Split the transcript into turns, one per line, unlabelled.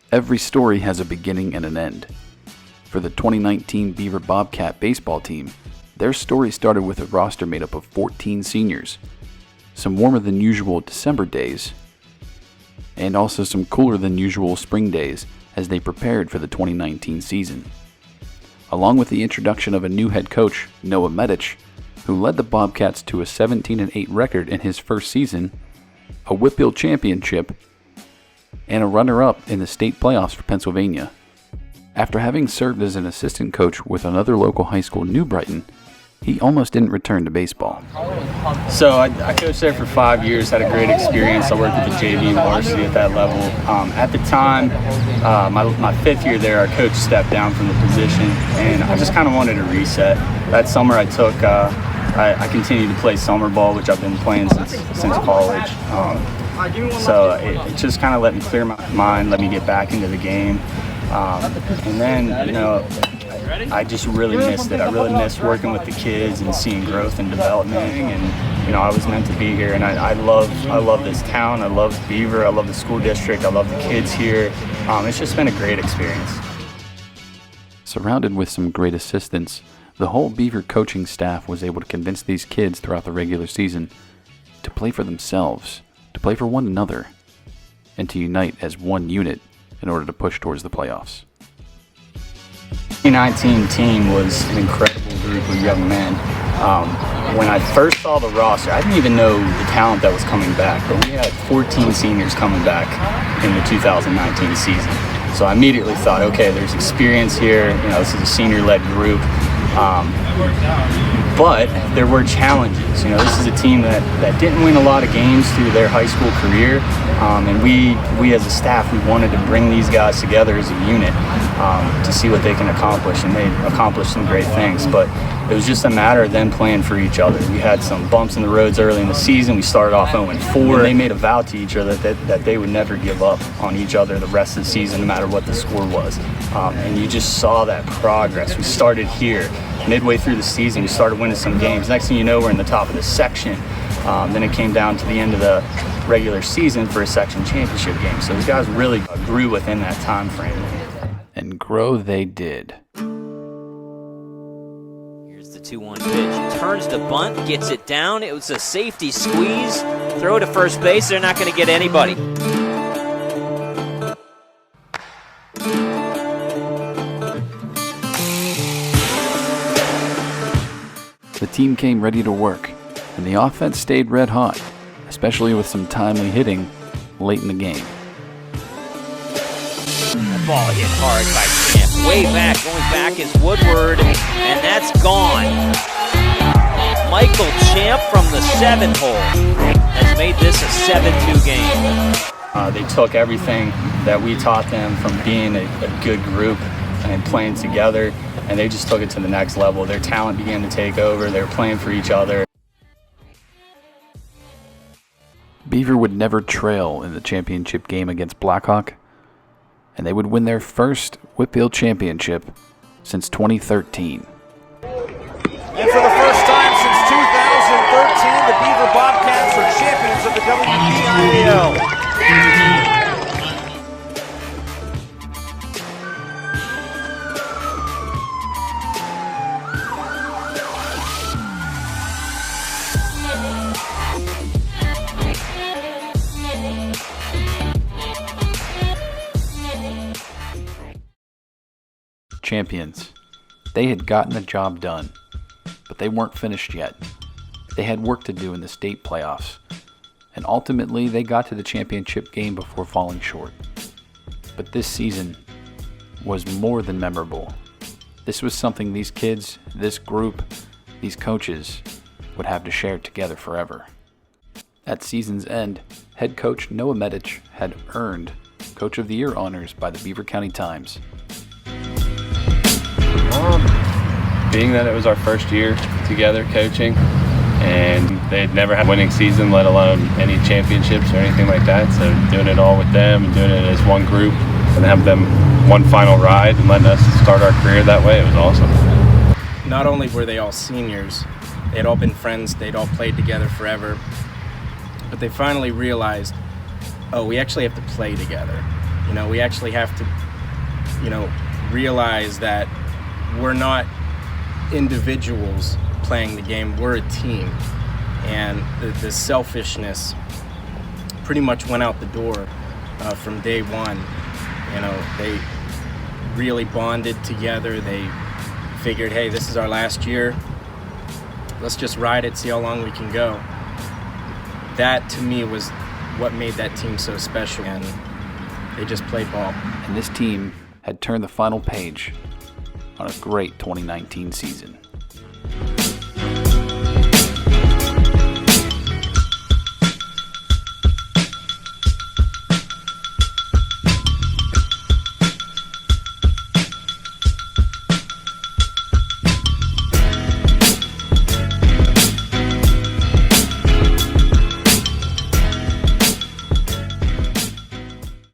Every story has a beginning and an end. For the 2019 Beaver Bobcat baseball team, their story started with a roster made up of 14 seniors, some warmer than usual December days, and also some cooler than usual spring days as they prepared for the 2019 season. Along with the introduction of a new head coach, Noah Medich, who led the Bobcats to a 17-8 record in his first season, a WPIAL Championship, and a runner-up in the state playoffs for Pennsylvania. After having served as an assistant coach with another local high school, New Brighton, he almost didn't return to baseball.
So I coached there for 5 years, had a great experience. I worked with the JV varsity at that level. At the time, my fifth year there, our coach stepped down from the position, and I just kind of wanted to reset. That summer I I continued to play summer ball, which I've been playing since college. So it just kind of let me clear my mind, let me get back into the game. And then, I just really missed it. I really missed working with the kids and seeing growth and development. And, I was meant to be here. And I love this town. I love Beaver. I love the school district. I love the kids here. It's just been a great experience.
Surrounded with some great assistants, the whole Beaver coaching staff was able to convince these kids throughout the regular season to play for themselves, to play for one another, and to unite as one unit in order to push towards the playoffs.
The 2019 team was an incredible group of young men. When I first saw the roster, I didn't even know the talent that was coming back, but we had 14 seniors coming back in the 2019 season. So I immediately thought, okay, there's experience here. This is a senior-led group. But there were challenges. This is a team that didn't win a lot of games through their high school career, and we as a staff, we wanted to bring these guys together as a unit to see what they can accomplish, and they accomplished some great things. But it was just a matter of them playing for each other. We had some bumps in the roads early in the season. We started off 0-4. They made a vow to each other that they would never give up on each other the rest of the season, no matter what the score was. And you just saw that progress. We started here. Midway through the season, we started winning some games. Next thing you know, we're in the top of the section. Then it came down to the end of the regular season for a section championship game. So these guys really grew within that time frame.
And grow they did.
Here's the 2-1 pitch. Turns the bunt, gets it down. It was a safety squeeze. Throw to first base. They're not going to get anybody.
The team came ready to work, and the offense stayed red hot, especially with some timely hitting late in the game.
The ball hit hard by Champ. Way back, going back is Woodward, and that's gone. Michael Champ from the 7th hole has made this a 7-2 game.
They took everything that we taught them from being a good group and playing together, and they just took it to the next level. Their talent began to take over. They were playing for each other.
Beaver would never trail in the championship game against Blackhawk, and they would win their first WPIAL Championship since 2013.
And for the first time since 2013, the Beaver Bobcats are champions of the WPIAL.
Champions. They had gotten the job done, but they weren't finished yet. They had work to do in the state playoffs, and ultimately they got to the championship game before falling short. But this season was more than memorable. This was something these kids, this group, these coaches would have to share together forever. At season's end, head coach Noah Medich had earned Coach of the Year honors by the Beaver County Times.
Being that it was our first year together coaching, and they'd never had a winning season, let alone any championships or anything like that. So doing it all with them and doing it as one group and have them one final ride and letting us start our career that way, it was awesome.
Not only were they all seniors, they had all been friends, they'd all played together forever, but they finally realized, oh, we actually have to play together. You know, we actually have to, you know, realize that we're not individuals playing the game, we're a team. And the selfishness pretty much went out the door from day one. You know, they really bonded together. They figured, hey, this is our last year. Let's just ride it, see how long we can go. That, to me, was what made that team so special, and they just played ball.
And this team had turned the final page on a great 2019 season.